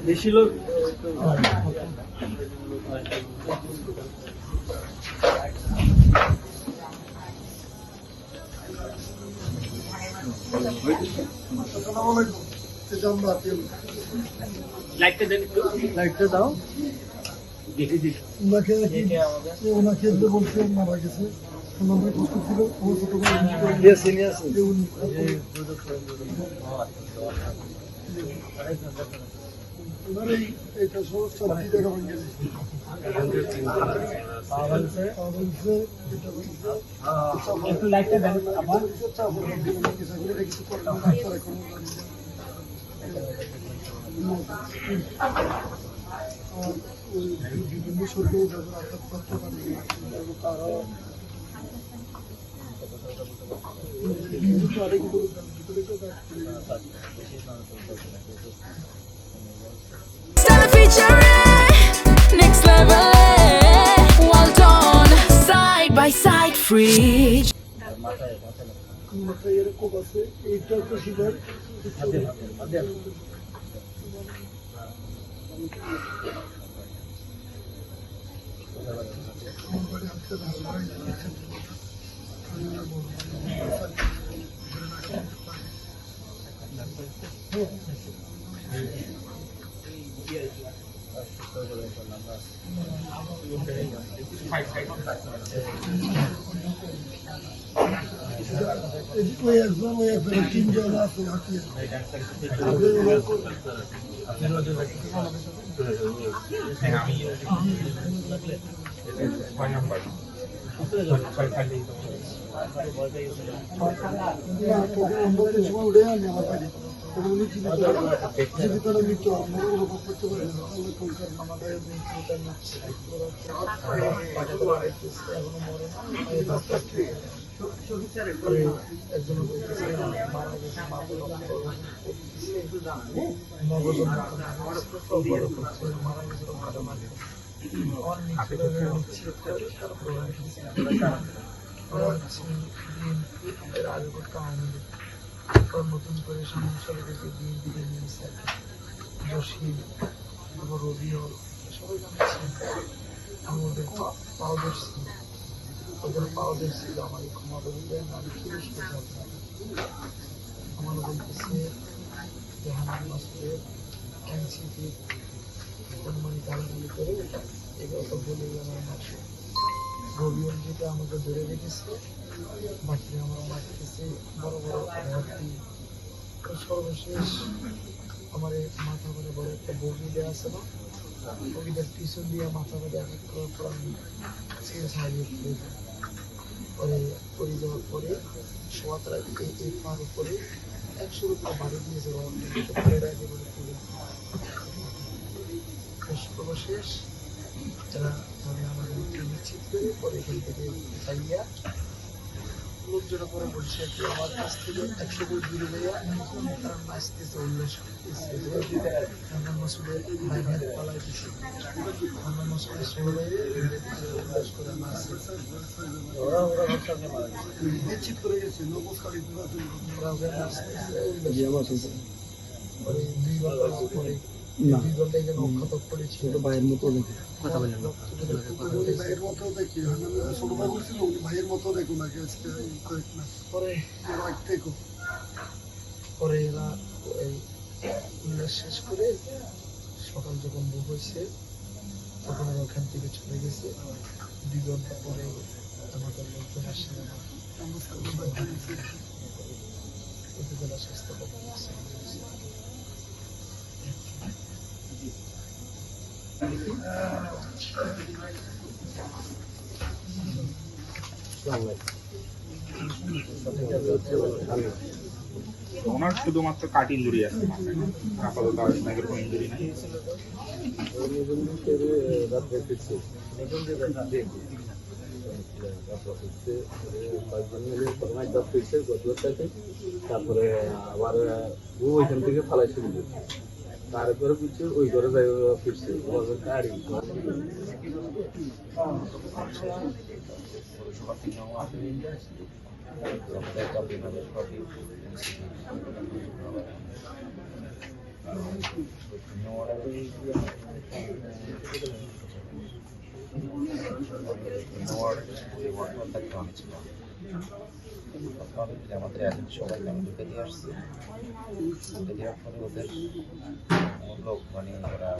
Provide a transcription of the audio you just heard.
বেশি লোক লাইটটা দাও ওনাকে বলছে মারা গেছে ছিল আমার ছোট এটা সমস্ত টাকা ভাঙ গেছে একটু লাইটটা দেন আবার বিভিন্ন সরকারি আঘাতপ্রাপ্ত তারা Next level, well done, side by side, free. মাথায় এরকম আছে এইটা তো শিবার তিনজন আছে সময় উঠে আনি আমার বাড়ি জীবিত মৃত্যু অনুভব করতে পারে না আমাদের নতুন করে সমস্যা লেগেছে বিএনপি নিয়েছে জসিম রবিউল সবাই জানছে আমাদের পাওয়া ধরছি ওদের পাওয়া ধরছিল আমার ক্ষমতা দিলেন আমি পুলিশ করতে আমার বলতেছে যে হানান মাসুদের এনসিপি অনুমানিক গালাগালি করে এগুলো তো বলে আমার মাসে রবিউল যেটা আমাকে ধরে রেখেছে বাকিরা আমার মারতেছে বড় বড় ভর্তি সর্বশেষ আমার মাথা করে বড় একটা বগি দেওয়া আছে না বগিটার পিছন দিয়ে মাথা করে আঘাত করার পর আমি সিরিয়াস হারিয়ে পরে পড়ে যাওয়ার পরে সোয়াতরা এই পার উপরে 100 উপরে বাড়ি দিয়েছে সর্বশেষ যারা আমাদের নিশ্চিত করে পরে এখান থেকে খাইয়া লোকজনের পরে বলছে কি আমার কাছ থেকে 100 ফুট দূরে যাইয়া তারা নাচতেছে উল্লাস করতেছে হান্নান মাসুদের ভাইভাই পালাই দিচ্ছে হান্নান মাসুদের সবাই উল্লাস করে নাচছে নিশ্চিত করে গেছে নবস্কারী ওরা ওখানে নাচতেছে উল্লাস পরে 2 ঘন্টা পরে 2 ঘন্টা এখানে অক্ষত পড়েছিল ভাইয়ের মতো কথা বলেন ভাইয়ের মতো দেখি ছোট ভাই বলছিল ভাইয়ের মতো দেখো নাকি আজকে কয়েক মাস পরে পরে এরা উল্লাস শেষ করে সকাল যখন ভোর হয়েছে তখন এরা ওখান থেকে চলে গেছে 2 ঘন্টা পরে আমাদের লোকজন আসে উপজেলা স্বাস্থ্য কমপ্লেক্সে ওনার শুধুমাত্র কাট ইঞ্জুরি আছে আপাতত স্নাইকের কোনো ইঞ্জুরি নাই তারপরে আবার ও ওইখান থেকে ফালাইছিল তারপরে বুঝছে ওই ঘরে যাই ফিরছে গাড়ি আমাদের এজেন্ট সবাইকে আমি ঢুকে দিয়ে আসছি, ঢুকে দেওয়ার পরে ওদের লোক মানে ওরা